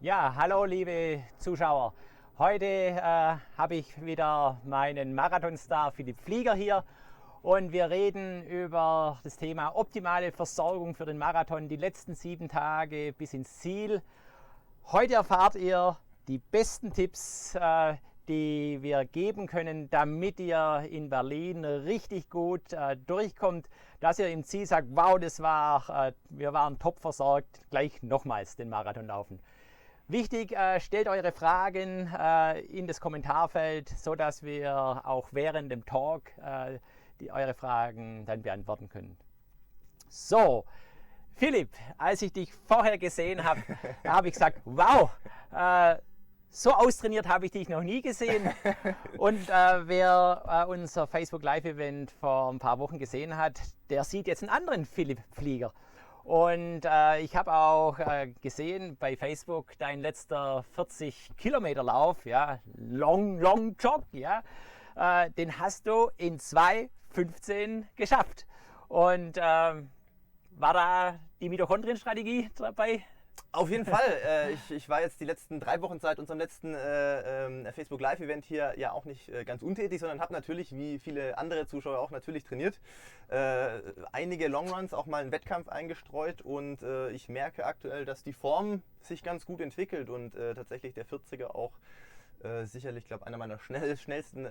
Ja, hallo liebe Zuschauer. Heute habe ich wieder meinen Marathonstar Philipp Flieger hier und wir reden über das Thema optimale Versorgung für den Marathon, die letzten 7 Tage bis ins Ziel. Heute erfahrt ihr die besten Tipps, die wir geben können, damit ihr in Berlin richtig gut durchkommt, dass ihr im Ziel sagt, wow, wir waren top versorgt, gleich nochmals den Marathon laufen. Wichtig, stellt eure Fragen in das Kommentarfeld, so dass wir auch während dem Talk eure Fragen dann beantworten können. So, Philipp, als ich dich vorher gesehen habe, habe ich gesagt, wow, so austrainiert habe ich dich noch nie gesehen. Und wer unser Facebook Live Event vor ein paar Wochen gesehen hat, der sieht jetzt einen anderen Philipp Flieger. Und ich habe auch gesehen bei Facebook dein letzter 40 Kilometer Lauf, ja, Long Jog, ja, den hast du in 2:15 geschafft. Und war da die Mitochondrien-Strategie dabei? Auf jeden Fall. Ich war jetzt die letzten 3 Wochen seit unserem letzten Facebook Live Event hier ja auch nicht ganz untätig, sondern habe natürlich, wie viele andere Zuschauer auch, natürlich trainiert. Einige Longruns, auch mal einen Wettkampf eingestreut und ich merke aktuell, dass die Form sich ganz gut entwickelt und tatsächlich der 40er auch sicherlich, glaube einer meiner schnellsten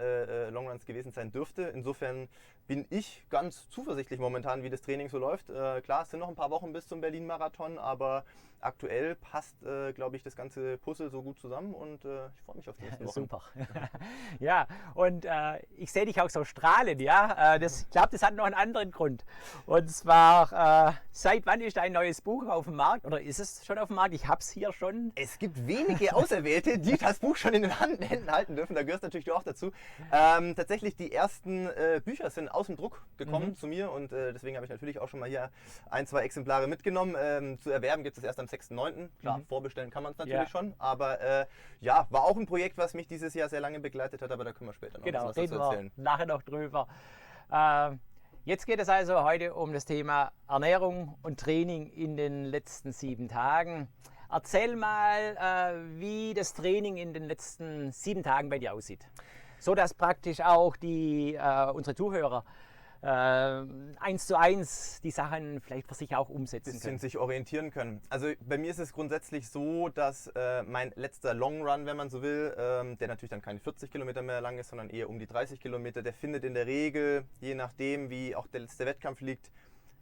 Longruns gewesen sein dürfte. Insofern bin ich ganz zuversichtlich momentan, wie das Training so läuft. Klar, es sind noch ein paar Wochen bis zum Berlin-Marathon, aber aktuell passt, glaube ich, das ganze Puzzle so gut zusammen und ich freue mich auf die nächsten Wochen. Super. Ja, und ich sehe dich auch so strahlend, ja. Ich glaube, das hat noch einen anderen Grund. Und zwar, seit wann ist dein neues Buch auf dem Markt? Oder ist es schon auf dem Markt? Ich habe es hier schon. Es gibt wenige Auserwählte, die das Buch schon in den Händen halten dürfen. Da gehörst natürlich du auch dazu. Tatsächlich, die ersten Bücher sind aus dem Druck gekommen zu mir und deswegen habe ich natürlich auch schon mal hier 1, 2 Exemplare mitgenommen. Zu erwerben gibt es erst am 6.9. Klar, vorbestellen kann man es natürlich schon, aber ja, war auch ein Projekt, was mich dieses Jahr sehr lange begleitet hat, aber da können wir später noch was dazu erzählen. Nachher noch drüber. Jetzt geht es also heute um das Thema Ernährung und Training in den letzten 7 Tagen. Erzähl mal, wie das Training in den letzten 7 Tagen bei dir aussieht. So dass praktisch auch unsere Zuhörer 1:1 die Sachen vielleicht für sich auch umsetzen können. Sich orientieren können. Also bei mir ist es grundsätzlich so, dass mein letzter Long Run, wenn man so will, der natürlich dann keine 40 Kilometer mehr lang ist, sondern eher um die 30 Kilometer, der findet in der Regel, je nachdem wie auch der letzte Wettkampf liegt,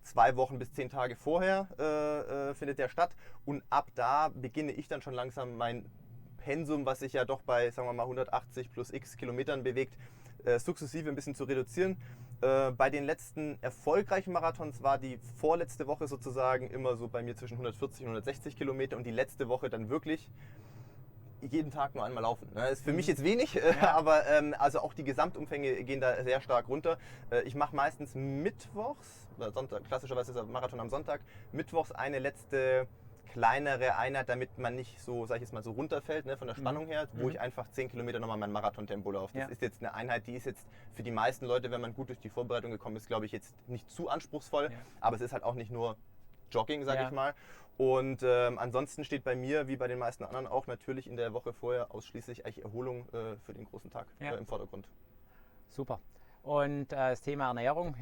2 Wochen bis 10 Tage vorher findet der statt und ab da beginne ich dann schon langsam mein Pensum, was sich ja doch bei, sagen wir mal, 180 plus x Kilometern bewegt, sukzessive ein bisschen zu reduzieren. Bei den letzten erfolgreichen Marathons war die vorletzte Woche sozusagen immer so bei mir zwischen 140 und 160 Kilometer und die letzte Woche dann wirklich jeden Tag nur einmal laufen. Das ist für mich jetzt wenig, aber also auch die Gesamtumfänge gehen da sehr stark runter. Ich mache meistens mittwochs, Sonntag, klassischerweise ist der Marathon am Sonntag, mittwochs eine letzte kleinere Einheit, damit man nicht so, sag ich jetzt mal, so runterfällt, ne, von der Spannung her, wo ich einfach 10 Kilometer nochmal mein Marathontempo laufe. Das ist jetzt eine Einheit, die ist jetzt für die meisten Leute, wenn man gut durch die Vorbereitung gekommen ist, glaube ich, jetzt nicht zu anspruchsvoll, aber es ist halt auch nicht nur Jogging, sage ich mal. Und ansonsten steht bei mir, wie bei den meisten anderen, auch natürlich in der Woche vorher ausschließlich eigentlich Erholung für den großen Tag im Vordergrund. Super. Und das Thema Ernährung,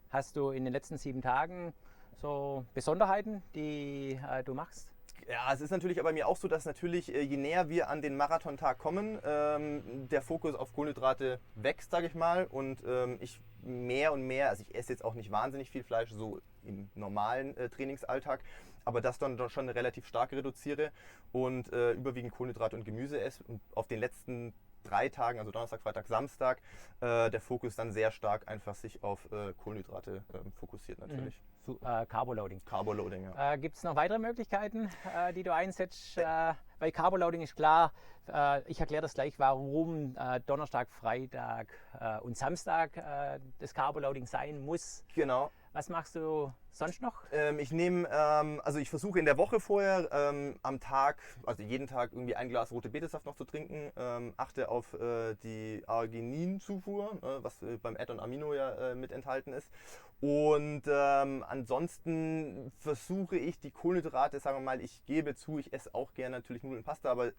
hast du in den letzten 7 Tagen so Besonderheiten, die du machst? Ja, es ist natürlich aber bei mir auch so, dass natürlich je näher wir an den Marathontag kommen, der Fokus auf Kohlenhydrate wächst, sage ich mal, und ich mehr und mehr, also ich esse jetzt auch nicht wahnsinnig viel Fleisch, so im normalen Trainingsalltag, aber das dann doch schon relativ stark reduziere und überwiegend Kohlenhydrate und Gemüse esse und auf den letzten 3 Tagen, also Donnerstag, Freitag, Samstag, der Fokus dann sehr stark einfach sich auf Kohlenhydrate fokussiert natürlich. Carboloading. Carboloading, ja. Gibt es noch weitere Möglichkeiten, die du einsetzt? Bei Carboloading ist klar, ich erkläre das gleich, warum Donnerstag, Freitag und Samstag das Carboloading sein muss. Genau. Was machst du sonst noch? Ich versuche in der Woche vorher am Tag, also jeden Tag irgendwie ein Glas rote Betesaft noch zu trinken, achte auf die Argininzufuhr, was beim Add-on Amino ja mit enthalten ist. Und ansonsten versuche ich die Kohlenhydrate, sagen wir mal, ich gebe zu, ich esse auch gerne natürlich Nudeln und Pasta, aber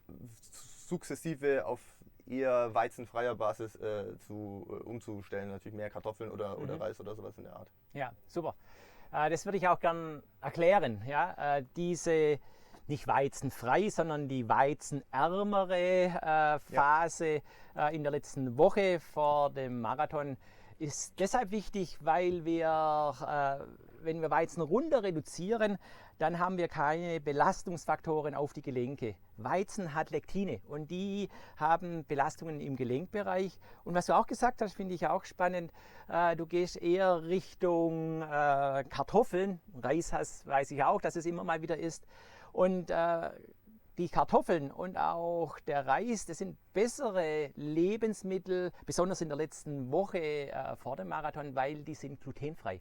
sukzessive auf eher weizenfreier Basis umzustellen. Natürlich mehr Kartoffeln oder Reis oder sowas in der Art. Ja, super. Das würde ich auch gern erklären. Ja? Diese nicht weizenfrei, sondern die weizenärmere Phase in der letzten Woche vor dem Marathon ist deshalb wichtig, weil wir, wenn wir Weizen runter reduzieren, dann haben wir keine Belastungsfaktoren auf die Gelenke. Weizen hat Lektine und die haben Belastungen im Gelenkbereich. Und was du auch gesagt hast, finde ich auch spannend. Du gehst eher Richtung Kartoffeln. Reis weiß ich auch, dass es immer mal wieder ist. Und die Kartoffeln und auch der Reis, das sind bessere Lebensmittel, besonders in der letzten Woche vor dem Marathon, weil die sind glutenfrei.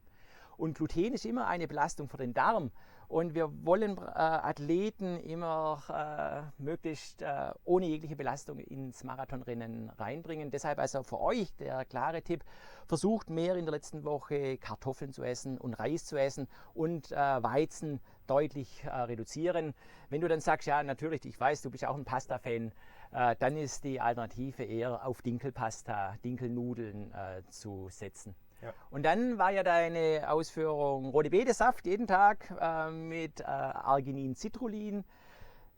Und Gluten ist immer eine Belastung für den Darm. Und wir wollen Athleten immer möglichst ohne jegliche Belastung ins Marathonrennen reinbringen. Deshalb also für euch der klare Tipp, versucht mehr in der letzten Woche Kartoffeln zu essen und Reis zu essen und Weizen deutlich reduzieren. Wenn du dann sagst, ja natürlich, ich weiß, du bist auch ein Pasta-Fan, dann ist die Alternative eher auf Dinkelpasta, Dinkelnudeln zu setzen. Ja. Und dann war ja deine Ausführung rote Betesaft jeden Tag mit Arginin, Citrullin.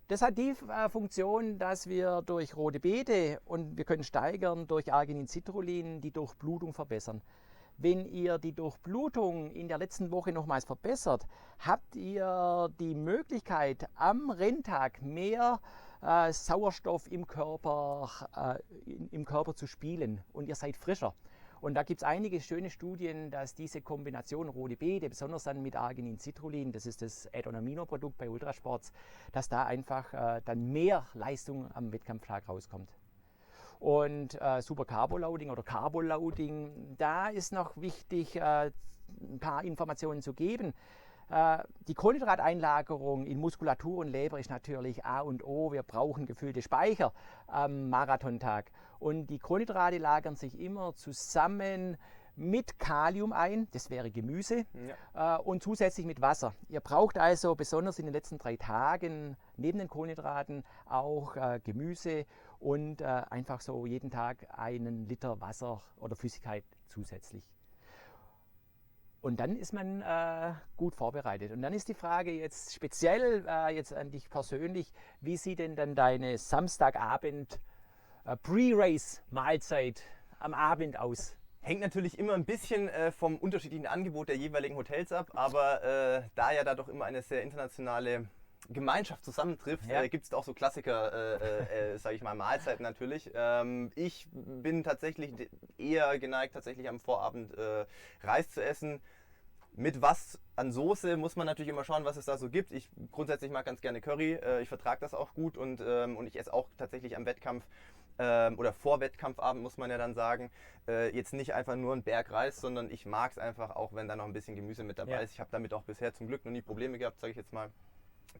Das hat die Funktion, dass wir durch rote Beete und wir können steigern durch Arginin, Citrullin die Durchblutung verbessern. Wenn ihr die Durchblutung in der letzten Woche nochmals verbessert, habt ihr die Möglichkeit, am Renntag mehr Sauerstoff im Körper zu spielen und ihr seid frischer. Und da gibt es einige schöne Studien, dass diese Kombination rote Beete, besonders dann mit Arginin, Citrullin, das ist das Add-on-Amino-Produkt bei Ultrasports, dass da einfach dann mehr Leistung am Wettkampftag rauskommt. Und Super Carboloading oder Carboloading, da ist noch wichtig, ein paar Informationen zu geben. Die Kohlenhydrateinlagerung in Muskulatur und Leber ist natürlich A und O. Wir brauchen gefüllte Speicher am Marathontag. Und die Kohlenhydrate lagern sich immer zusammen mit Kalium ein, das wäre Gemüse, und zusätzlich mit Wasser. Ihr braucht also besonders in den letzten 3 Tagen neben den Kohlenhydraten auch Gemüse und einfach so jeden Tag 1 Liter Wasser oder Flüssigkeit zusätzlich. Und dann ist man gut vorbereitet. Und dann ist die Frage jetzt speziell jetzt an dich persönlich, wie sieht denn dann deine Samstagabend Pre-Race-Mahlzeit am Abend aus? Hängt natürlich immer ein bisschen vom unterschiedlichen Angebot der jeweiligen Hotels ab, aber da ja da doch immer eine sehr internationale Gemeinschaft zusammentrifft, gibt es auch so Klassiker, sage ich mal, Mahlzeiten natürlich. Ich bin tatsächlich eher geneigt, tatsächlich am Vorabend Reis zu essen. Mit was an Soße muss man natürlich immer schauen, was es da so gibt. Ich grundsätzlich mag ganz gerne Curry, ich vertrage das auch gut und ich esse auch tatsächlich am Wettkampf oder vor Wettkampfabend, muss man ja dann sagen, jetzt nicht einfach nur einen Berg Reis, sondern ich mag es einfach auch, wenn da noch ein bisschen Gemüse mit dabei ist. Ich habe damit auch bisher zum Glück noch nie Probleme gehabt, sage ich jetzt mal,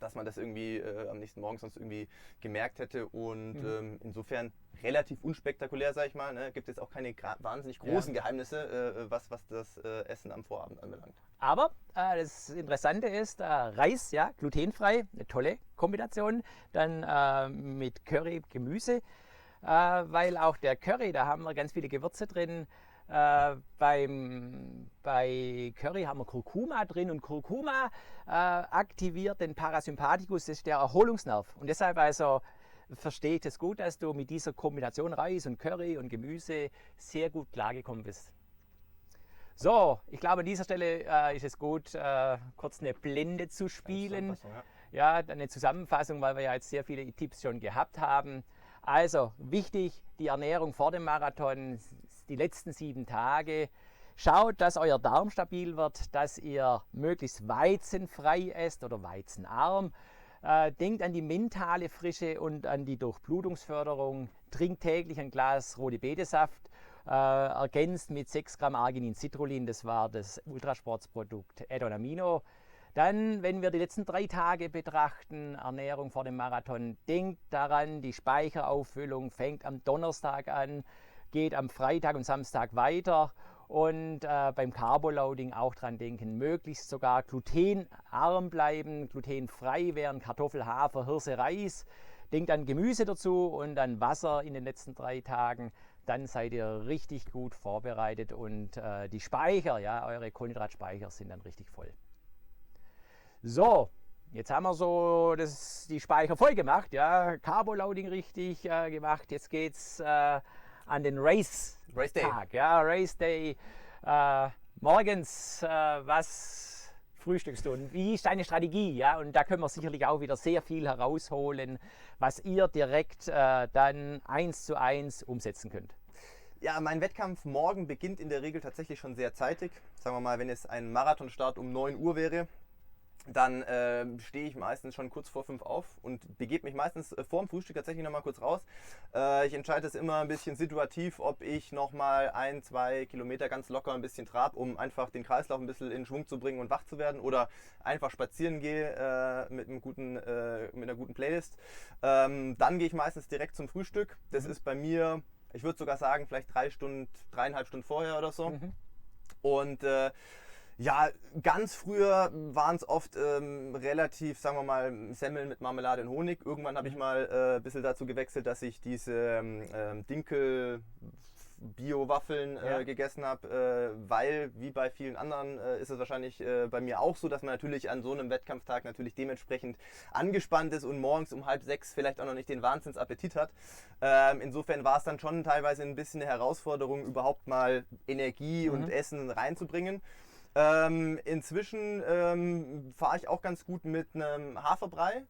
dass man das irgendwie am nächsten Morgen sonst irgendwie gemerkt hätte und insofern relativ unspektakulär, sage ich mal. Ne? Gibt es auch keine wahnsinnig großen Geheimnisse, was das Essen am Vorabend anbelangt. Aber das Interessante ist, Reis, ja, glutenfrei, eine tolle Kombination, dann mit Curry, Gemüse, weil auch der Curry, da haben wir ganz viele Gewürze drin. Bei Curry haben wir Kurkuma drin und Kurkuma aktiviert den Parasympathikus, das ist der Erholungsnerv. Und deshalb also verstehe ich das gut, dass du mit dieser Kombination Reis und Curry und Gemüse sehr gut klargekommen bist. So, ich glaube an dieser Stelle ist es gut, kurz eine Blende zu spielen. Ja, eine Zusammenfassung, weil wir ja jetzt sehr viele Tipps schon gehabt haben. Also wichtig, die Ernährung vor dem Marathon, die letzten 7 Tage. Schaut, dass euer Darm stabil wird, dass ihr möglichst weizenfrei esst oder weizenarm. Denkt an die mentale Frische und an die Durchblutungsförderung. Trinkt täglich ein Glas rote Betesaft ergänzt mit 6 Gramm Arginin-Citrullin, das war das Ultrasportsprodukt Add-on Amino. Dann, wenn wir die letzten 3 Tage betrachten, Ernährung vor dem Marathon, denkt daran, die Speicherauffüllung fängt am Donnerstag an, geht am Freitag und Samstag weiter. Und beim Carboloading auch dran denken, möglichst sogar glutenarm bleiben, glutenfrei wären Kartoffel, Hafer, Hirse, Reis. Denkt an Gemüse dazu und an Wasser in den letzten 3 Tagen. Dann seid ihr richtig gut vorbereitet und die Speicher, ja, eure Kohlenhydratspeicher sind dann richtig voll. So, jetzt haben wir so die Speicher voll gemacht, ja, Carboloading richtig gemacht. Jetzt geht's an den Race-Tag, ja, Race Day. Morgens, was frühstückst du und wie ist deine Strategie? Ja? Und da können wir sicherlich auch wieder sehr viel herausholen, was ihr direkt dann 1:1 umsetzen könnt. Ja, mein Wettkampf morgen beginnt in der Regel tatsächlich schon sehr zeitig. Sagen wir mal, wenn es ein Marathonstart um 9 Uhr wäre, dann stehe ich meistens schon kurz vor 5 auf und begebe mich meistens vor dem Frühstück tatsächlich noch mal kurz raus. Ich entscheide es immer ein bisschen situativ, ob ich noch mal 1-2 Kilometer ganz locker ein bisschen trab, um einfach den Kreislauf ein bisschen in Schwung zu bringen und wach zu werden, oder einfach spazieren gehe mit einer guten Playlist. Dann gehe ich meistens direkt zum Frühstück. Das ist bei mir, ich würde sogar sagen, vielleicht 3,5 Stunden vorher oder so. Und ja, ganz früher waren es oft relativ, sagen wir mal, Semmeln mit Marmelade und Honig. Irgendwann habe ich mal ein bisschen dazu gewechselt, dass ich diese Dinkel-Bio-Waffeln gegessen habe, weil, wie bei vielen anderen, ist es wahrscheinlich bei mir auch so, dass man natürlich an so einem Wettkampftag natürlich dementsprechend angespannt ist und morgens um 5:30 vielleicht auch noch nicht den Wahnsinnsappetit hat. Insofern war es dann schon teilweise ein bisschen eine Herausforderung, überhaupt mal Energie und Essen reinzubringen. Inzwischen fahre ich auch ganz gut mit einem Haferbrei,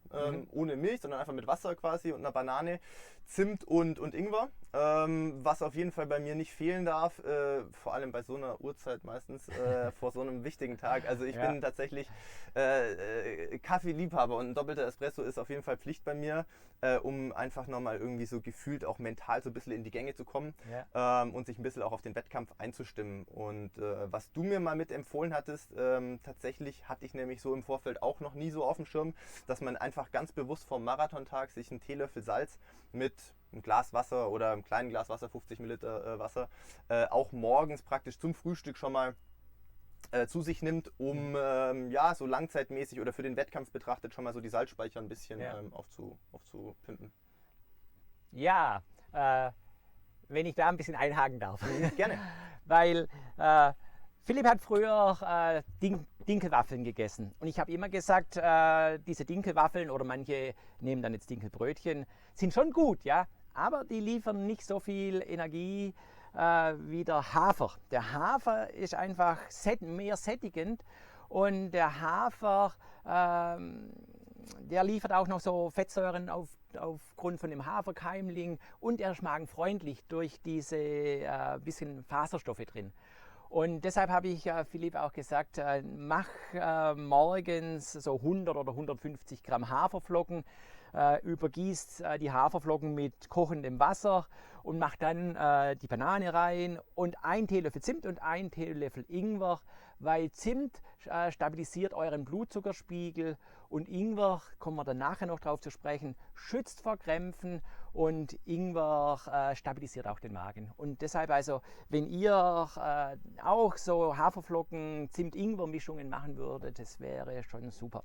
ohne Milch, sondern einfach mit Wasser quasi und einer Banane, Zimt und Ingwer. Was auf jeden Fall bei mir nicht fehlen darf, vor allem bei so einer Uhrzeit meistens, vor so einem wichtigen Tag. Also ich bin tatsächlich Kaffeeliebhaber und ein doppelter Espresso ist auf jeden Fall Pflicht bei mir, um einfach nochmal irgendwie so gefühlt auch mental so ein bisschen in die Gänge zu kommen und sich ein bisschen auch auf den Wettkampf einzustimmen. Und was du mir mal mit empfohlen hattest, tatsächlich hatte ich nämlich so im Vorfeld auch noch nie so auf dem Schirm, dass man einfach ganz bewusst vom Marathontag sich einen Teelöffel Salz mit ein Glas Wasser oder einem kleinen Glas Wasser, 50 Milliliter Wasser, auch morgens praktisch zum Frühstück schon mal zu sich nimmt, um ja, so langzeitmäßig oder für den Wettkampf betrachtet schon mal so die Salzspeicher ein bisschen aufzupimpen. Ja, wenn ich da ein bisschen einhaken darf. Gerne. Weil Philipp hat früher Dinkelwaffeln gegessen und ich habe immer gesagt, diese Dinkelwaffeln oder manche nehmen dann jetzt Dinkelbrötchen, sind schon gut, ja, aber die liefern nicht so viel Energie wie der Hafer. Der Hafer ist einfach mehr sättigend und der Hafer, der liefert auch noch so Fettsäuren aufgrund von dem Haferkeimling und er ist magenfreundlich durch diese bisschen Faserstoffe drin. Und deshalb habe ich Philipp auch gesagt, mach morgens so 100 oder 150 Gramm Haferflocken, übergießt die Haferflocken mit kochendem Wasser und mach dann die Banane rein und 1 Teelöffel Zimt und 1 Teelöffel Ingwer, weil Zimt stabilisiert euren Blutzuckerspiegel und Ingwer, kommen wir dann nachher noch drauf zu sprechen, schützt vor Krämpfen und Ingwer stabilisiert auch den Magen. Und deshalb also, wenn ihr auch so Haferflocken, Zimt-Ingwer-Mischungen machen würdet, das wäre schon super.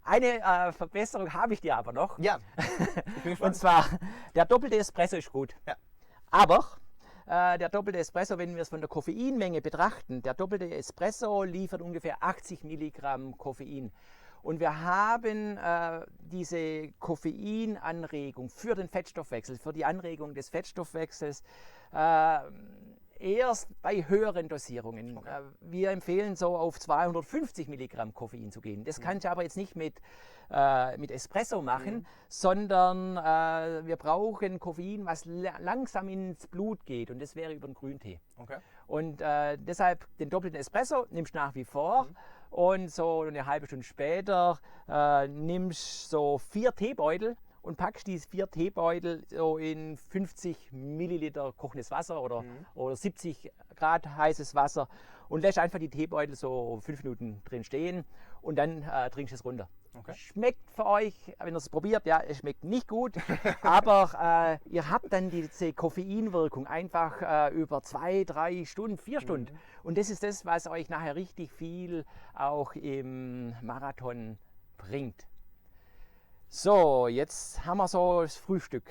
Eine Verbesserung habe ich dir aber noch. Ja, ich bin gespannt. Und zwar, der doppelte Espresso ist gut. Ja. Aber der doppelte Espresso, wenn wir es von der Koffeinmenge betrachten, der doppelte Espresso liefert ungefähr 80 Milligramm Koffein. Und wir haben diese Koffeinanregung für den Fettstoffwechsel, für die Anregung des Fettstoffwechsels erst bei höheren Dosierungen. Okay. Wir empfehlen so auf 250 Milligramm Koffein zu gehen. Das kannst du aber jetzt nicht mit Espresso machen, sondern wir brauchen Koffein, was langsam ins Blut geht und das wäre über den Grüntee. Okay. Und deshalb den doppelten Espresso nimmst du nach wie vor und so eine halbe Stunde später nimmst so 4 Teebeutel und packst diese 4 Teebeutel so in 50 Milliliter kochendes Wasser oder 70 Grad heißes Wasser und lässt einfach die Teebeutel so 5 Minuten drin stehen und dann trinkst du es runter. Okay. Schmeckt für euch, wenn ihr es probiert, ja, es schmeckt nicht gut, aber ihr habt dann diese Koffeinwirkung einfach über 2, 3 Stunden, 4 Stunden. Und das ist das, was euch nachher richtig viel auch im Marathon bringt. So, jetzt haben wir so das Frühstück.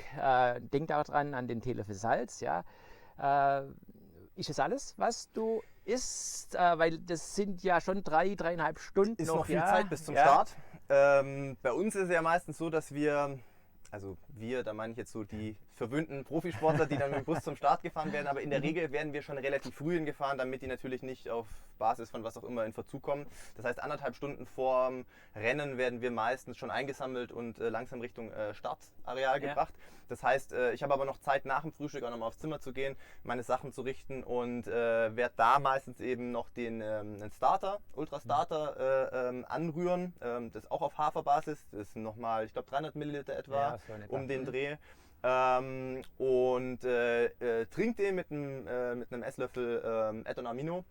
Denkt auch dran an den Teelöffel Salz. Ja. Ist das alles, was du isst? Weil das sind ja schon 3,5 Stunden. Ist noch viel ja? Zeit bis zum Start. Bei uns ist es ja meistens so, dass wir, da meine ich jetzt so die verwöhnten Profisportler, die dann mit dem Bus zum Start gefahren werden, aber in der Regel werden wir schon relativ früh hingefahren, damit die natürlich nicht auf Basis von was auch immer in Verzug kommen. Das heißt, 1,5 Stunden vorm Rennen werden wir meistens schon eingesammelt und langsam Richtung Startareal gebracht. Das heißt, ich habe aber noch Zeit nach dem Frühstück auch nochmal aufs Zimmer zu gehen, meine Sachen zu richten und werde da meistens eben noch einen Starter, Ultra-Starter anrühren. Das ist auch auf Haferbasis, das ist nochmal, ich glaube 300 Milliliter etwa um den Dreh. Und trinkt den mit einem Esslöffel Adonamino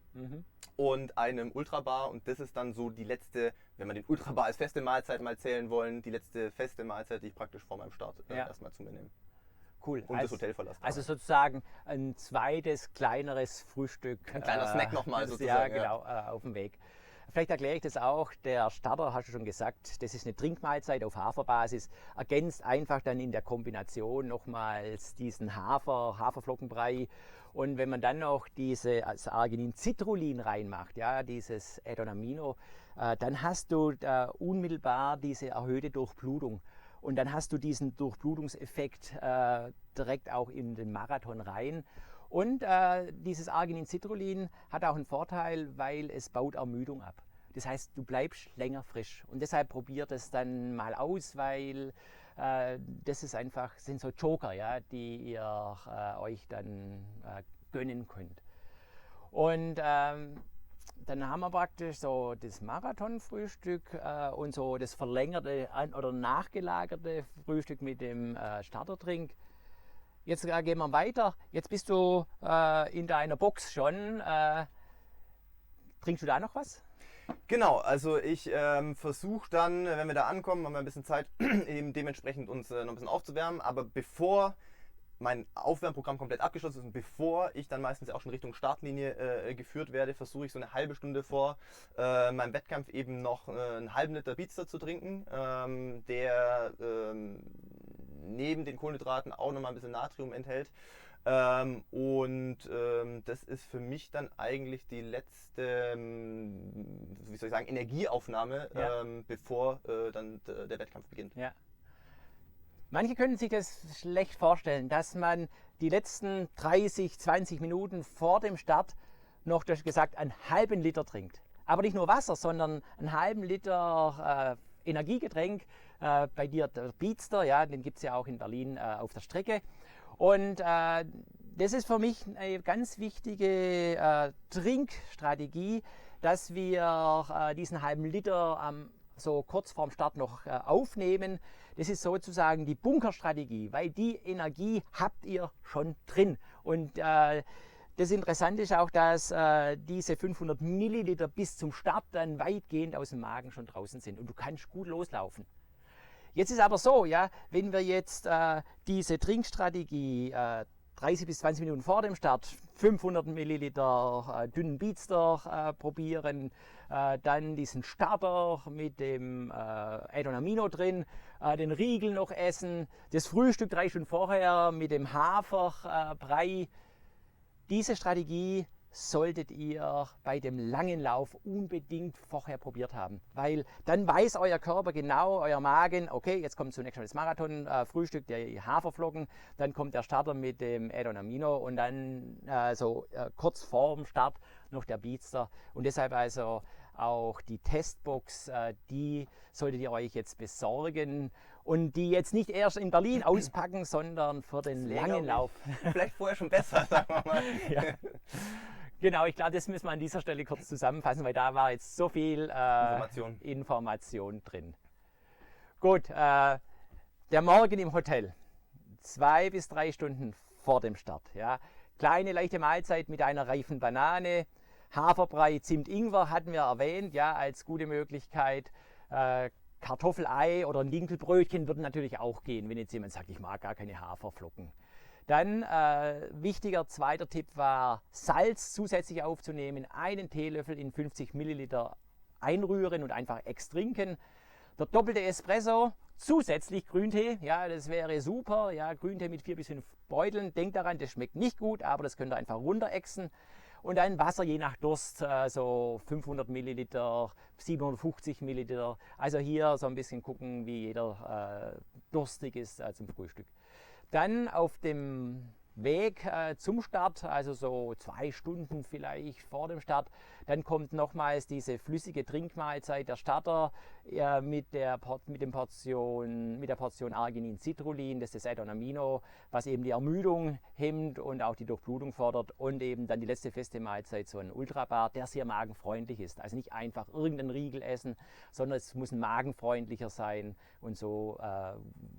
und einem Ultrabar und das ist dann so die letzte, wenn wir den Ultrabar als feste Mahlzeit mal zählen wollen, die letzte feste Mahlzeit, die ich praktisch vor meinem Start erstmal zu mir nehme. Cool. Und das Hotel verlassen. Also sozusagen ein zweites, kleineres Frühstück. Ein kleiner Snack nochmal sozusagen. Ja, genau, auf dem Weg. Vielleicht erkläre ich das auch. Der Starter, hast du schon gesagt, das ist eine Trinkmahlzeit auf Haferbasis. Ergänzt einfach dann in der Kombination nochmals diesen Haferflockenbrei. Und wenn man dann noch das Arginin-Citrullin reinmacht, ja, dieses Adonamino, dann hast du unmittelbar diese erhöhte Durchblutung. Und dann hast du diesen Durchblutungseffekt direkt auch in den Marathon rein. Und dieses Arginin-Citrullin hat auch einen Vorteil, weil es baut Ermüdung ab. Das heißt, du bleibst länger frisch. Und deshalb probiert es dann mal aus, weil das ist einfach, sind so Joker, ja, die ihr euch dann gönnen könnt. Und dann haben wir praktisch so das Marathonfrühstück und so das verlängerte oder nachgelagerte Frühstück mit dem Startertrink. Jetzt gehen wir weiter. Jetzt bist du in deiner Box schon. Trinkst du da noch was? Genau, also ich versuche dann, wenn wir da ankommen, haben wir ein bisschen Zeit, eben dementsprechend uns noch ein bisschen aufzuwärmen. Aber bevor mein Aufwärmprogramm komplett abgeschlossen ist und bevor ich dann meistens auch schon Richtung Startlinie geführt werde, versuche ich so eine halbe Stunde vor meinem Wettkampf eben noch einen halben Liter Beatster zu trinken, der neben den Kohlenhydraten auch nochmal ein bisschen Natrium enthält. Das ist für mich dann eigentlich die letzte, wie soll ich sagen, Energieaufnahme, bevor dann der Wettkampf beginnt. Ja. Manche können sich das schlecht vorstellen, dass man die letzten 30, 20 Minuten vor dem Start noch, du hast gesagt, einen halben Liter trinkt. Aber nicht nur Wasser, sondern einen halben Liter Energiegetränk. Bei dir der Beatster, ja, den gibt es ja auch in Berlin auf der Strecke. Und das ist für mich eine ganz wichtige Trinkstrategie, dass wir diesen halben Liter so kurz vorm Start noch aufnehmen. Das ist sozusagen die Bunkerstrategie, weil die Energie habt ihr schon drin. Und das Interessante ist auch, dass diese 500 Milliliter bis zum Start dann weitgehend aus dem Magen schon draußen sind und du kannst gut loslaufen. Jetzt ist aber so, ja, wenn wir jetzt diese Trinkstrategie 30 bis 20 Minuten vor dem Start 500 Milliliter dünnen Beatster probieren, dann diesen Starter mit dem Adonamino drin, den Riegel noch essen, das Frühstück 3 Stunden vorher mit dem Haferbrei. Diese Strategie solltet ihr bei dem langen Lauf unbedingt vorher probiert haben, weil dann weiß euer Körper genau, euer Magen, okay, jetzt kommt zunächst mal das Marathon-Frühstück, die Haferflocken, dann kommt der Starter mit dem Adonamino und dann kurz vor dem Start noch der Beatster und deshalb also auch die Testbox, die solltet ihr euch jetzt besorgen und die jetzt nicht erst in Berlin auspacken, sondern für den langen Lauf. Vielleicht vorher schon besser, sagen wir mal. Ja. Genau, ich glaube, das müssen wir an dieser Stelle kurz zusammenfassen, weil da war jetzt so viel Information drin. Gut, Der Morgen im Hotel, 2 bis 3 Stunden vor dem Start. Ja. Kleine, leichte Mahlzeit mit einer reifen Banane, Haferbrei, Zimt, Ingwer hatten wir erwähnt, ja, als gute Möglichkeit. Kartoffelei oder ein Dinkelbrötchen würden natürlich auch gehen, wenn jetzt jemand sagt, ich mag gar keine Haferflocken. Dann wichtiger zweiter Tipp war, Salz zusätzlich aufzunehmen, einen Teelöffel in 50 Milliliter einrühren und einfach extrinken. Der doppelte Espresso, zusätzlich Grüntee, ja, das wäre super. Ja, Grüntee mit 4 bis 5 Beuteln. Denkt daran, das schmeckt nicht gut, aber das könnt ihr einfach runterexen. Und dann Wasser je nach Durst, so 500 Milliliter, 750 Milliliter. Also hier so ein bisschen gucken, wie jeder durstig ist zum Frühstück. Dann auf dem Weg zum Start, also so 2 Stunden vielleicht vor dem Start, dann kommt nochmals diese flüssige Trinkmahlzeit, der Starter mit der Portion Arginin Citrullin, das ist das Add-on-Amino, was eben die Ermüdung hemmt und auch die Durchblutung fordert, und eben dann die letzte feste Mahlzeit, so ein Ultrabar, der sehr magenfreundlich ist. Also nicht einfach irgendeinen Riegel essen, sondern es muss ein magenfreundlicher sein, und so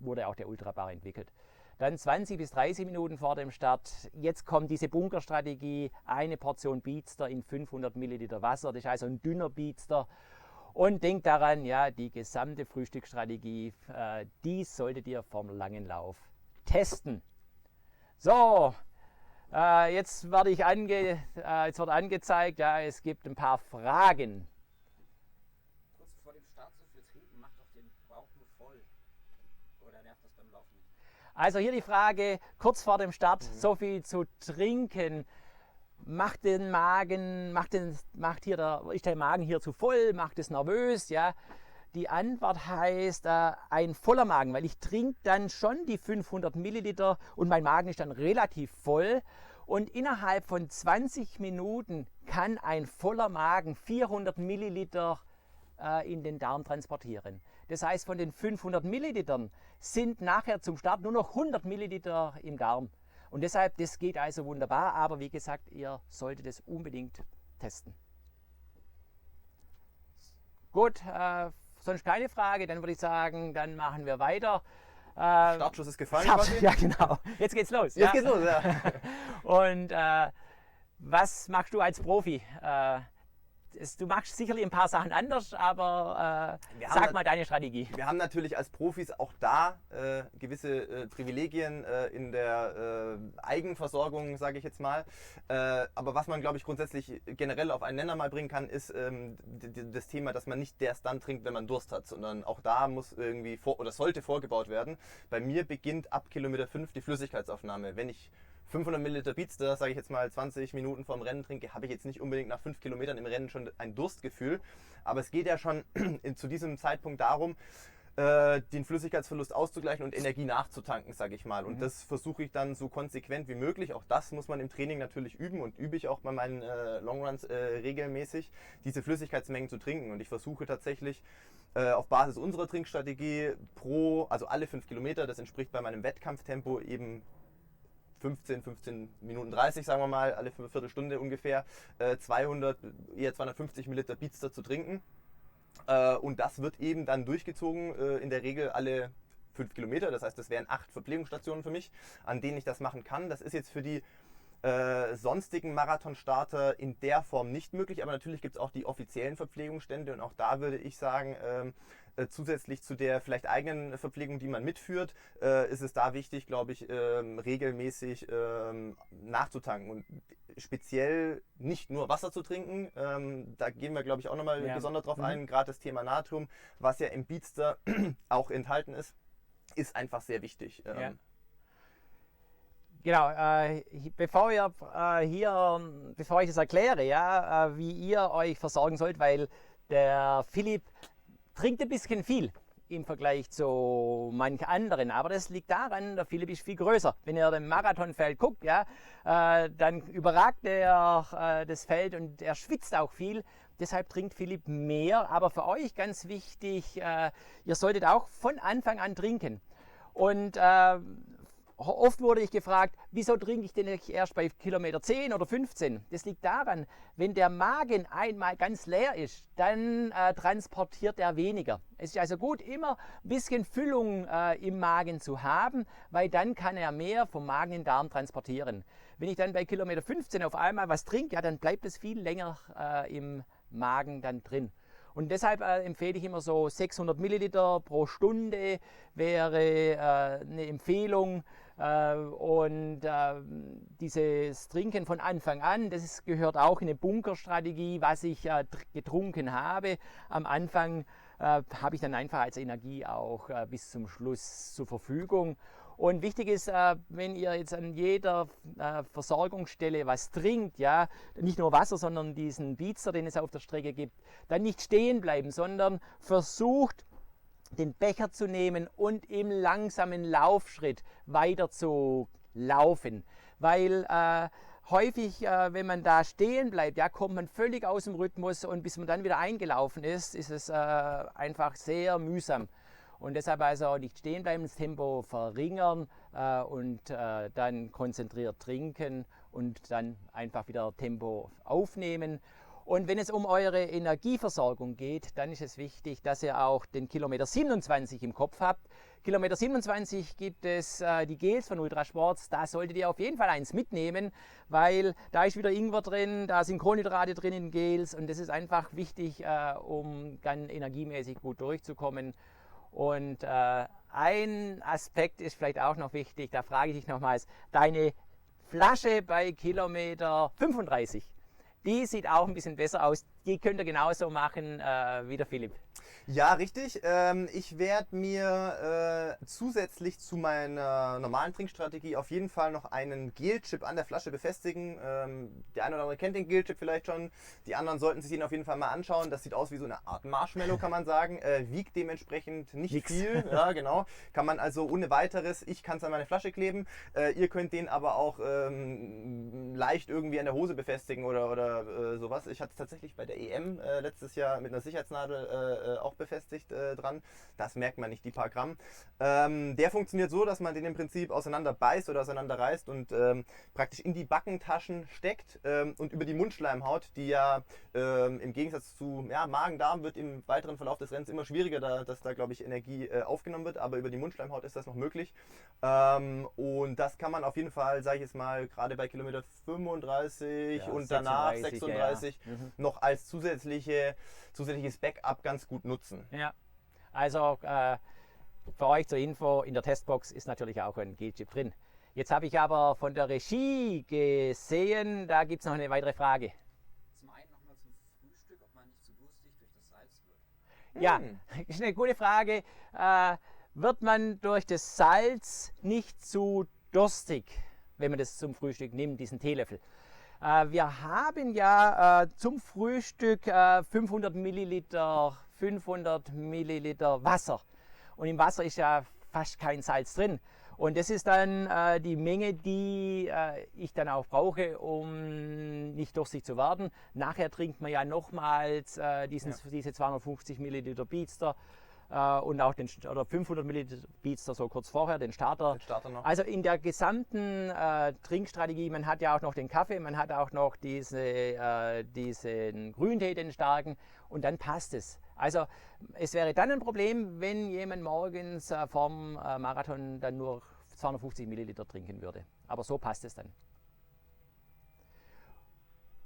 wurde auch der Ultrabar entwickelt. Dann 20 bis 30 Minuten vor dem Start. Jetzt kommt diese Bunkerstrategie. Eine Portion Beatster in 500 Milliliter Wasser. Das ist also ein dünner Beatster. Und denkt daran, ja, die gesamte Frühstücksstrategie, die solltet ihr vom langen Lauf testen. So, jetzt wird angezeigt, ja, es gibt ein paar Fragen. Kurz vor dem Start so viel trinken, macht doch den Bauch nur voll. Oder nervt das beim Laufen nicht? Also hier die Frage, kurz vor dem Start so viel zu trinken, ist der Magen hier zu voll, macht es nervös? Ja? Die Antwort heißt ein voller Magen, weil ich trinke dann schon die 500 Milliliter und mein Magen ist dann relativ voll, und innerhalb von 20 Minuten kann ein voller Magen 400 Milliliter in den Darm transportieren. Das heißt, von den 500 Millilitern sind nachher zum Start nur noch 100 Milliliter im Darm. Und deshalb, das geht also wunderbar, aber wie gesagt, ihr solltet es unbedingt testen. Gut, sonst keine Frage, dann würde ich sagen, dann machen wir weiter. Startschuss ist gefallen. Ja, genau. Jetzt geht's los. Jetzt geht's los, ja. Und was machst du als Profi? Du machst sicherlich ein paar Sachen anders, aber sag mal deine Strategie. Wir haben natürlich als Profis auch da gewisse Privilegien in der Eigenversorgung, sage ich jetzt mal. Aber was man, glaube ich, grundsätzlich generell auf einen Nenner mal bringen kann, ist das Thema, dass man nicht erst dann trinkt, wenn man Durst hat, sondern auch da muss irgendwie sollte vorgebaut werden. Bei mir beginnt ab Kilometer 5 die Flüssigkeitsaufnahme. Wenn ich 500 Milliliter Beatster, sage ich jetzt mal 20 Minuten vorm Rennen trinke, habe ich jetzt nicht unbedingt nach 5 Kilometern im Rennen schon ein Durstgefühl. Aber es geht ja schon zu diesem Zeitpunkt darum, den Flüssigkeitsverlust auszugleichen und Energie nachzutanken, sage ich mal. Und das versuche ich dann so konsequent wie möglich. Auch das muss man im Training natürlich üben, und übe ich auch bei meinen Longruns regelmäßig, diese Flüssigkeitsmengen zu trinken. Und ich versuche tatsächlich auf Basis unserer Trinkstrategie also alle 5 Kilometer, das entspricht bei meinem Wettkampftempo eben 15 Minuten 30, sagen wir mal, alle für eine Viertelstunde ungefähr, 250 Milliliter Beatster zu trinken. Und das wird eben dann durchgezogen, in der Regel alle 5 Kilometer. Das heißt, das wären 8 Verpflegungsstationen für mich, an denen ich das machen kann. Das ist jetzt für die sonstigen Marathonstarter in der Form nicht möglich, aber natürlich gibt es auch die offiziellen Verpflegungsstände, und auch da würde ich sagen, zusätzlich zu der vielleicht eigenen Verpflegung, die man mitführt, ist es da wichtig, glaube ich, regelmäßig nachzutanken und speziell nicht nur Wasser zu trinken. Da gehen wir, glaube ich, auch nochmal gesondert drauf ein. Gerade das Thema Natrium, was ja im Beatster auch enthalten ist einfach sehr wichtig. Genau, bevor ich das erkläre, ja, wie ihr euch versorgen sollt, weil der Philipp trinkt ein bisschen viel im Vergleich zu manch anderen, aber das liegt daran, der Philipp ist viel größer. Wenn ihr im Marathonfeld guckt, ja, dann überragt er das Feld und er schwitzt auch viel. Deshalb trinkt Philipp mehr, aber für euch ganz wichtig, ihr solltet auch von Anfang an trinken. Und Oft wurde ich gefragt, wieso trinke ich denn nicht erst bei Kilometer 10 oder 15? Das liegt daran, wenn der Magen einmal ganz leer ist, dann transportiert er weniger. Es ist also gut, immer ein bisschen Füllung im Magen zu haben, weil dann kann er mehr vom Magen in den Darm transportieren. Wenn ich dann bei Kilometer 15 auf einmal was trinke, ja, dann bleibt es viel länger im Magen dann drin. Und deshalb empfehle ich immer so 600 Milliliter pro Stunde wäre eine Empfehlung. Dieses Trinken von Anfang an, das gehört auch in eine Bunkerstrategie, was ich getrunken habe. Am Anfang habe ich dann einfach als Energie auch bis zum Schluss zur Verfügung. Und wichtig ist, wenn ihr jetzt an jeder Versorgungsstelle was trinkt, ja, nicht nur Wasser, sondern diesen Beatster, den es auf der Strecke gibt, dann nicht stehen bleiben, sondern versucht, den Becher zu nehmen und im langsamen Laufschritt weiter zu laufen. Weil häufig, wenn man da stehen bleibt, ja, kommt man völlig aus dem Rhythmus und bis man dann wieder eingelaufen ist, ist es einfach sehr mühsam. Und deshalb also nicht stehen bleiben, das Tempo verringern und dann konzentriert trinken und dann einfach wieder Tempo aufnehmen. Und wenn es um eure Energieversorgung geht, dann ist es wichtig, dass ihr auch den Kilometer 27 im Kopf habt. Kilometer 27 gibt es die Gels von Ultrasports, da solltet ihr auf jeden Fall eins mitnehmen, weil da ist wieder Ingwer drin, da sind Kohlenhydrate drin in Gels und das ist einfach wichtig, um dann energiemäßig gut durchzukommen. Und ein Aspekt ist vielleicht auch noch wichtig, da frage ich dich nochmals, deine Flasche bei Kilometer 35, die sieht auch ein bisschen besser aus, die könnt ihr genauso machen wie der Philipp. Ja, richtig. Ich werde mir zusätzlich zu meiner normalen Trinkstrategie auf jeden Fall noch einen Gelchip an der Flasche befestigen. Der eine oder andere kennt den Gelchip vielleicht schon. Die anderen sollten sich den auf jeden Fall mal anschauen. Das sieht aus wie so eine Art Marshmallow, kann man sagen. Wiegt dementsprechend nicht Nix. viel. Ja, genau. Kann man also ohne weiteres, ich kann es an meine Flasche kleben. Ihr könnt den aber auch leicht irgendwie an der Hose befestigen oder sowas. Ich hatte es tatsächlich bei der EM letztes Jahr mit einer Sicherheitsnadel auch befestigt dran. Das merkt man nicht, die paar Gramm. Der funktioniert so, dass man den im Prinzip auseinander beißt oder auseinander reißt und praktisch in die Backentaschen steckt und über die Mundschleimhaut, die ja im Gegensatz zu Magen-Darm wird im weiteren Verlauf des Rennens immer schwieriger, dass da glaube ich Energie aufgenommen wird, aber über die Mundschleimhaut ist das noch möglich. Und das kann man auf jeden Fall, sage ich jetzt mal, gerade bei Kilometer 35 und danach 36 noch als zusätzliches Backup ganz gut nutzen. Ja, also für euch zur Info, in der Testbox ist natürlich auch ein Gelchip drin. Jetzt habe ich aber von der Regie gesehen, da gibt es noch eine weitere Frage. Zum einen nochmal zum Frühstück, ob man nicht zu durstig durch das Salz wird. Ja, ist eine gute Frage. Wird man durch das Salz nicht zu durstig, wenn man das zum Frühstück nimmt, diesen Teelöffel? Wir haben ja zum Frühstück 500 Milliliter Wasser. Und im Wasser ist ja fast kein Salz drin. Und das ist dann die Menge, die ich dann auch brauche, um nicht durstig zu werden. Nachher trinkt man ja nochmals diese 250 Milliliter Beatster. Und auch oder 500 Milliliter Beatster so kurz vorher, den Starter. Noch. Also in der gesamten Trinkstrategie, man hat ja auch noch den Kaffee, man hat auch noch diesen Grüntee, den starken, und dann passt es. Also es wäre dann ein Problem, wenn jemand morgens vorm Marathon dann nur 250 Milliliter trinken würde. Aber so passt es dann.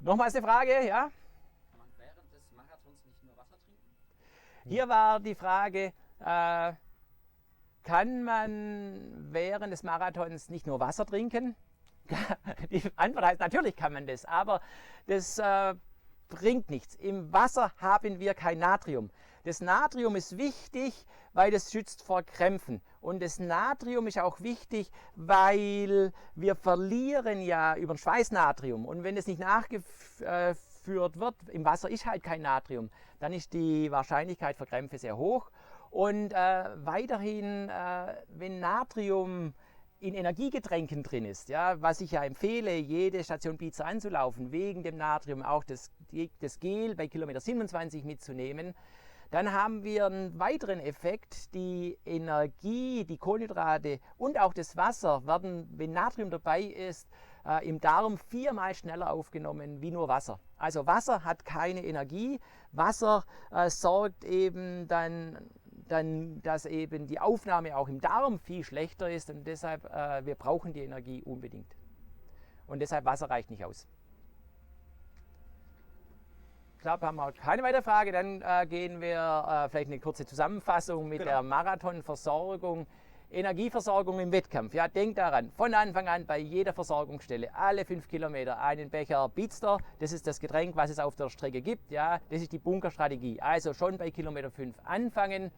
Nochmals eine Frage, ja? Hier war die Frage, kann man während des Marathons nicht nur Wasser trinken? Die Antwort heißt, natürlich kann man das, aber das bringt nichts. Im Wasser haben wir kein Natrium. Das Natrium ist wichtig, weil es schützt vor Krämpfen. Und das Natrium ist auch wichtig, weil wir verlieren ja über den Schweiß Natrium. Und wenn es nicht nachgeführt wird, im Wasser ist halt kein Natrium, dann ist die Wahrscheinlichkeit für Krämpfe sehr hoch. Und weiterhin, wenn Natrium in Energiegetränken drin ist, ja, was ich ja empfehle, jede Station Pizza anzulaufen, wegen dem Natrium auch das Gel bei Kilometer 27 mitzunehmen, dann haben wir einen weiteren Effekt. Die Energie, die Kohlenhydrate und auch das Wasser werden, wenn Natrium dabei ist, im Darm 4-mal schneller aufgenommen wie nur Wasser. Also Wasser hat keine Energie. Wasser sorgt eben dann, dass eben die Aufnahme auch im Darm viel schlechter ist und deshalb, wir brauchen die Energie unbedingt. Und deshalb Wasser reicht nicht aus. Ich glaube, haben wir keine weitere Frage. Dann gehen wir vielleicht eine kurze Zusammenfassung mit der Marathonversorgung. Energieversorgung im Wettkampf. Ja, denkt daran, von Anfang an bei jeder Versorgungsstelle, alle 5 Kilometer einen Becher Beatster. Das ist das Getränk, was es auf der Strecke gibt. Ja, das ist die Bunkerstrategie. Also schon bei Kilometer 5 anfangen.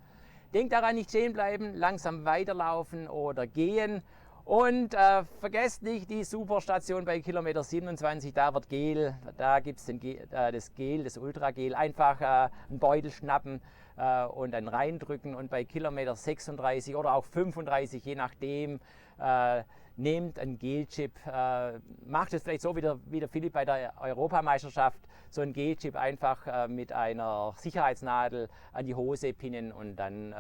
Denkt daran, nicht stehen bleiben, langsam weiterlaufen oder gehen. Und vergesst nicht die Superstation bei Kilometer 27, da wird Gel, da gibt es das Gel, das Ultragel, einfach einen Beutel schnappen und dann reindrücken und bei Kilometer 36 oder auch 35, je nachdem, nehmt einen Gelchip, macht es vielleicht so wie der Philipp bei der Europameisterschaft, so ein Gelchip einfach mit einer Sicherheitsnadel an die Hose pinnen und dann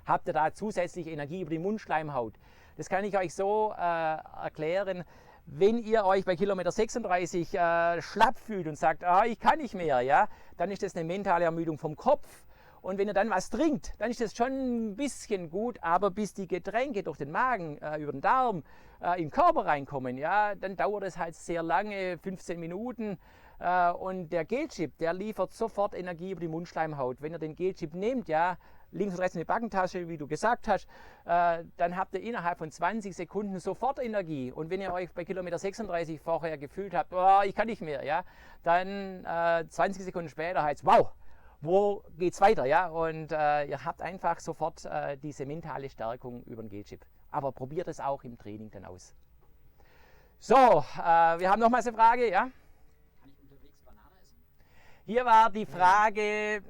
habt ihr da zusätzlich Energie über die Mundschleimhaut. Das kann ich euch so erklären. Wenn ihr euch bei Kilometer 36 schlapp fühlt und sagt, ich kann nicht mehr, ja, dann ist das eine mentale Ermüdung vom Kopf. Und wenn ihr dann was trinkt, dann ist das schon ein bisschen gut, aber bis die Getränke durch den Magen, über den Darm in den Körper reinkommen, ja, dann dauert es halt sehr lange, 15 Minuten. Und der Gelchip, der liefert sofort Energie über die Mundschleimhaut. Wenn ihr den Gelchip nehmt, ja, links und rechts eine Backentasche, wie du gesagt hast, dann habt ihr innerhalb von 20 Sekunden sofort Energie. Und wenn ihr euch bei Kilometer 36 vorher gefühlt habt, ich kann nicht mehr, ja, dann 20 Sekunden später heißt es, wow, wo geht's weiter, ja? Und ihr habt einfach sofort diese mentale Stärkung über den Gelchip. Aber probiert es auch im Training dann aus. So, wir haben nochmals eine Frage, ja? Kann ich unterwegs Banane essen? Hier war die Frage,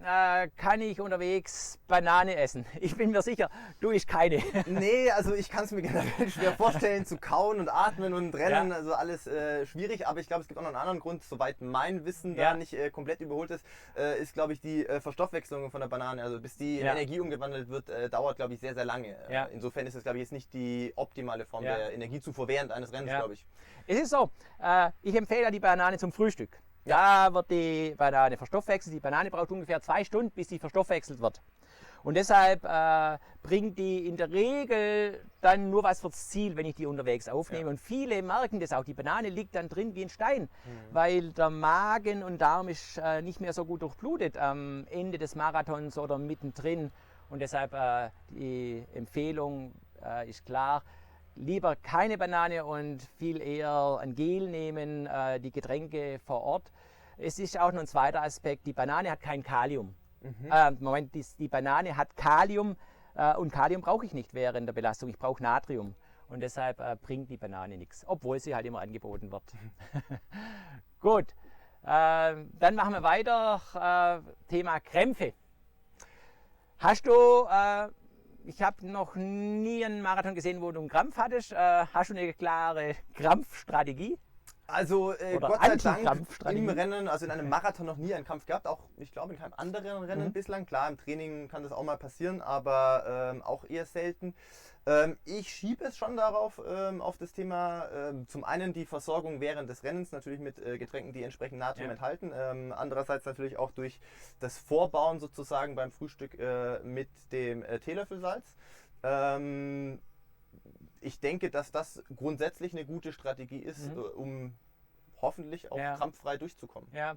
kann ich unterwegs Banane essen? Ich bin mir sicher, du isst keine. Nee, also ich kann es mir generell schwer vorstellen, zu kauen und atmen und rennen, Ja. also alles schwierig. Aber ich glaube, es gibt auch noch einen anderen Grund, soweit mein Wissen Ja. da nicht komplett überholt ist, ist, glaube ich, die Verstoffwechslung von der Banane. Also bis die in Ja. Energie umgewandelt wird, dauert, glaube ich, sehr, sehr lange. Ja. Insofern ist es, glaube ich, jetzt nicht die optimale Form Ja. der Energiezufuhr während eines Rennens, Ja. glaube ich. Es ist so, ich empfehle die Banane zum Frühstück. Da wird die Banane verstoffwechselt. Die Banane braucht ungefähr 2 Stunden, bis sie verstoffwechselt wird. Und deshalb bringt die in der Regel dann nur was fürs Ziel, wenn ich die unterwegs aufnehme. Ja. Und viele merken das auch. Die Banane liegt dann drin wie ein Stein, weil der Magen und Darm ist nicht mehr so gut durchblutet am Ende des Marathons oder mittendrin. Und deshalb die Empfehlung ist klar, lieber keine Banane und viel eher ein Gel nehmen, die Getränke vor Ort. Es ist auch noch ein zweiter Aspekt, die Banane hat kein Kalium. Die Banane hat Kalium und Kalium brauche ich nicht während der Belastung, ich brauche Natrium. Und deshalb bringt die Banane nichts, obwohl sie halt immer angeboten wird. Gut, dann machen wir weiter, Thema Krämpfe. Hast du... Ich habe noch nie einen Marathon gesehen, wo du einen Krampf hattest. Hast du eine klare Krampfstrategie? Also Oder Gott sei Dank Anti-Krampfstrategie. im Rennen, also in einem Marathon noch nie einen Kampf gehabt, auch ich glaube in keinem anderen Rennen bislang. Klar, im Training kann das auch mal passieren, aber auch eher selten. Ich schiebe es schon darauf, auf das Thema, zum einen die Versorgung während des Rennens, natürlich mit Getränken, die entsprechend Natrium enthalten. Andererseits natürlich auch durch das Vorbauen sozusagen beim Frühstück mit dem Teelöffelsalz. Ich denke, dass das grundsätzlich eine gute Strategie ist, um hoffentlich auch krampffrei durchzukommen. Ja,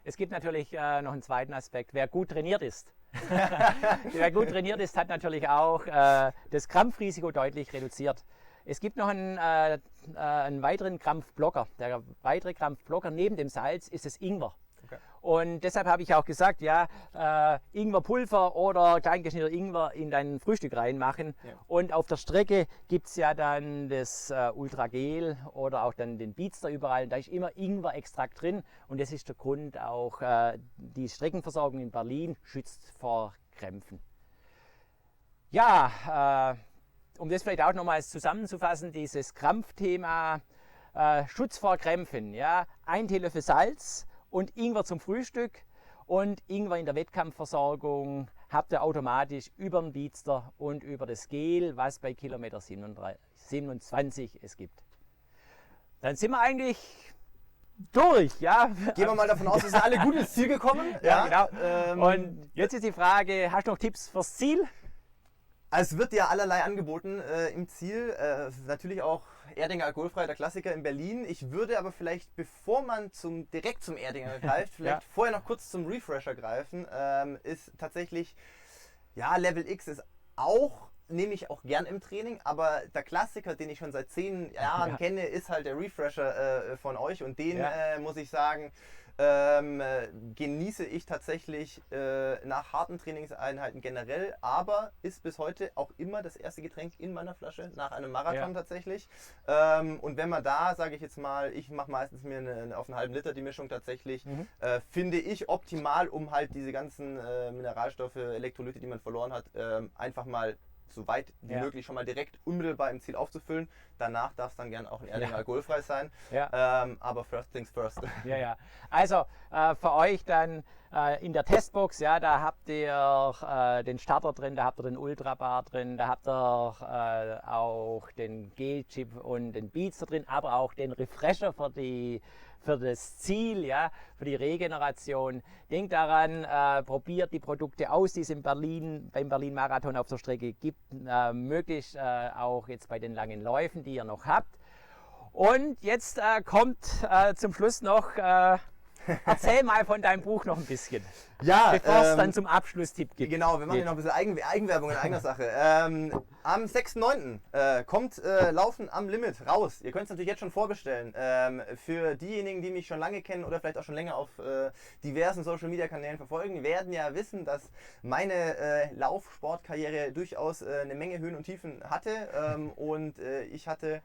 es gibt natürlich noch einen zweiten Aspekt. Wer gut trainiert ist, wer gut trainiert ist, hat natürlich auch das Krampfrisiko deutlich reduziert. Es gibt noch einen weiteren Krampfblocker. Der weitere Krampfblocker neben dem Salz ist das Ingwer. Okay. Und deshalb habe ich auch gesagt, ja, Ingwerpulver oder kleingeschnittener Ingwer in dein Frühstück reinmachen. Ja. Und auf der Strecke gibt es ja dann das Ultragel oder auch dann den Beatster überall. Da ist immer Ingwer-Extrakt drin. Und das ist der Grund auch, die Streckenversorgung in Berlin schützt vor Krämpfen. Ja, um das vielleicht auch nochmals zusammenzufassen, dieses Krampfthema, Schutz vor Krämpfen. Ja, 1 Teelöffel Salz und Ingwer zum Frühstück und Ingwer in der Wettkampfversorgung habt ihr automatisch über den Beatster und über das Gel, was bei Kilometer 27 es gibt. Dann sind wir eigentlich durch, ja. Gehen wir mal davon aus, wir sind alle gut ins Ziel gekommen. Ja, genau. Und jetzt ist die Frage, hast du noch Tipps fürs Ziel? Es wird ja allerlei angeboten im Ziel. Natürlich auch Erdinger alkoholfrei, der Klassiker in Berlin. Ich würde aber vielleicht, bevor man direkt zum Erdinger greift, vielleicht vorher noch kurz zum Refresher greifen. Ist tatsächlich, ja, Level X ist auch, nehme ich auch gern im Training, aber der Klassiker, den ich schon seit 10 Jahren kenne, ist halt der Refresher von euch, und den muss ich sagen, genieße ich tatsächlich nach harten Trainingseinheiten generell, aber ist bis heute auch immer das erste Getränk in meiner Flasche nach einem Marathon tatsächlich. Und wenn man da, sage ich jetzt mal, ich mache meistens mir auf einen halben Liter die Mischung tatsächlich, finde ich optimal, um halt diese ganzen Mineralstoffe, Elektrolyte, die man verloren hat, einfach mal so weit wie möglich schon mal direkt unmittelbar im Ziel aufzufüllen. Danach darf es dann gern auch ein Erdinger alkoholfrei sein. Aber first things first. Also für euch dann in der Testbox, da habt ihr den Starter drin, da habt ihr den Ultrabar drin, da habt ihr auch den Gel-Chip und den Beatster drin, aber auch den Refresher für das Ziel, für die Regeneration. Denkt daran, probiert die Produkte aus, die es beim Berlin-Marathon auf der Strecke gibt, möglichst auch jetzt bei den langen Läufen, die ihr noch habt. Und jetzt kommt zum Schluss noch, erzähl mal von deinem Buch noch ein bisschen. Ja, bevor es dann zum Abschlusstipp gibt. Genau, wir machen hier noch ein bisschen Eigenwerbung in eigener Sache. Am 6.9. Kommt Laufen am Limit raus. Ihr könnt es natürlich jetzt schon vorbestellen. Für diejenigen, die mich schon lange kennen oder vielleicht auch schon länger auf diversen Social Media Kanälen verfolgen, werden ja wissen, dass meine Laufsportkarriere durchaus eine Menge Höhen und Tiefen hatte. Und ich hatte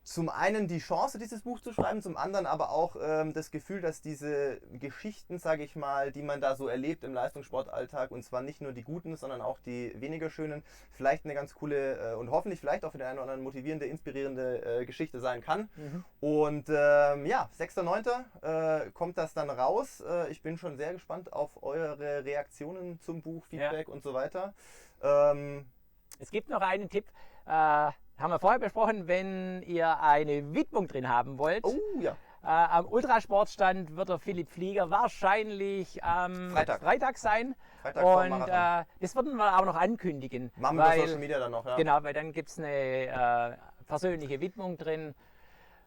zum einen die Chance, dieses Buch zu schreiben, zum anderen aber auch das Gefühl, dass diese Geschichten, sage ich mal, die man da so erlebt im Leistungssportalltag, und zwar nicht nur die guten, sondern auch die weniger schönen, vielleicht eine ganz coole und hoffentlich vielleicht auch für den einen oder anderen motivierende, inspirierende Geschichte sein kann. Und 6.9. Kommt das dann raus. Ich bin schon sehr gespannt auf eure Reaktionen zum Buch, Feedback und so weiter. Es gibt noch einen Tipp. Haben wir vorher besprochen, wenn ihr eine Widmung drin haben wollt. Oh ja. Am Ultrasportstand wird der Philipp Flieger wahrscheinlich am Freitag sein. Und das würden wir auch noch ankündigen. Machen wir Social Media dann noch, ja. Genau, weil dann gibt es eine persönliche Widmung drin.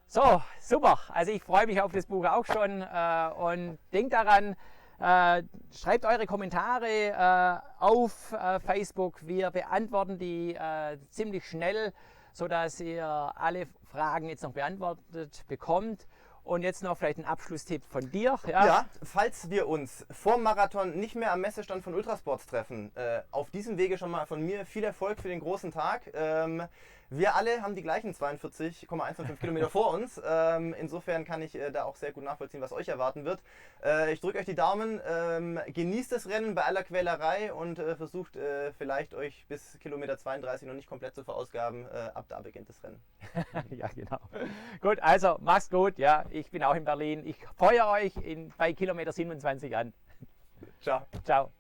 So, super. Also ich freue mich auf das Buch auch schon und denkt daran, schreibt eure Kommentare auf Facebook. Wir beantworten die ziemlich schnell, sodass ihr alle Fragen jetzt noch beantwortet bekommt. Und jetzt noch vielleicht ein Abschlusstipp von dir. Ja, falls wir uns vor dem Marathon nicht mehr am Messestand von Ultrasports treffen, auf diesem Wege schon mal von mir viel Erfolg für den großen Tag. Wir alle haben die gleichen 42,105 Kilometer vor uns. Insofern kann ich da auch sehr gut nachvollziehen, was euch erwarten wird. Ich drücke euch die Daumen, genießt das Rennen bei aller Quälerei und versucht vielleicht euch bis Kilometer 32 noch nicht komplett zu verausgaben. Ab da beginnt das Rennen. Ja, genau. Gut, also macht's gut. Ja, ich bin auch in Berlin. Ich feuere euch bei Kilometer 27 an. Ciao. Ciao.